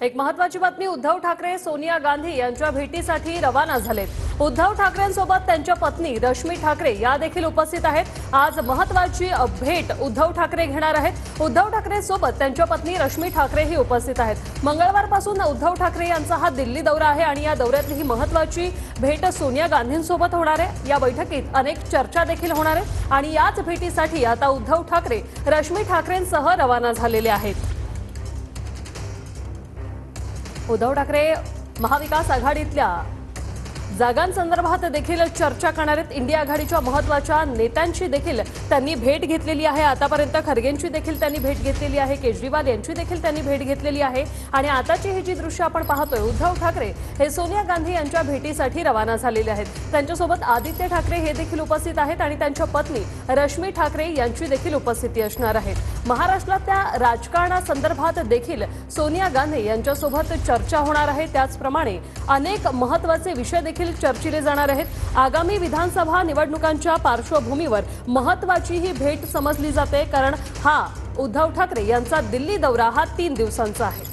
एक महत्त्वाची बातमी, उद्धव ठाकरे सोनिया गांधी यांच्या भेटीसाठी रवाना झालेत। उद्धव ठाकरेंसोबत त्यांच्या पत्नी रश्मी ठाकरे या देखील उपस्थित आहेत। आज महत्त्वाची भेट उद्धव ठाकरे घेणार आहेत। उद्धव ठाकरे सोबत त्यांच्या पत्नी रश्मी ठाकरे ही उपस्थित आहेत। मंगळवारपासून उद्धव ठाकरे यांचा हा दिल्ली दौरा आहे आणि या दौऱ्यातली ही महत्त्वाची भेट सोनिया गांधींसोबत होणार आहे। या बैठकीत अनेक चर्चा देखील होणार आहेत आणि याच भेटीसाठी आता उद्धव ठाकरे रश्मी ठाकरेंसह रवाना झालेले आहेत। उद्धव ठाकरे महाविकास आघाडीतल्या जागांसंदर्भात देखील चर्चा करणार आहेत। इंडिया आघाडीच्या महत्त्वाच्या नेत्यांची देखील त्यांनी भेट घेतलेली आहे। आतापर्यंत खरगेंची देखील त्यांनी भेट घेतलेली आहे, केजरीवाल यांची देखील त्यांनी भेट घेतलेली आहे आणि आताची ही जी दृश्य आपण पाहतोय, उद्धव ठाकरे हे सोनिया गांधी यांच्या भेटीसाठी रवाना झालेले आहेत। त्यांच्यासोबत आदित्य ठाकरे हे देखील उपस्थित आहेत आणि त्यांच्या पत्नी रश्मी ठाकरे यांची देखील उपस्थिती असणार आहे। महाराष्ट्रातल्या राजकारणासंदर्भात देखील सोनिया गांधी यांच्यासोबत चर्चा होणार आहे। त्याचप्रमाणे अनेक महत्त्वाचे विषय देखील चर्चिले जाणार आहेत। आगामी विधानसभा निवडणुकांच्या पार्श्वभूमीवर महत्त्वाची ही भेट समजली जाते, कारण हा उद्धव ठाकरे यांचा दिल्ली दौरा हा 3 दिवसांचा आहे।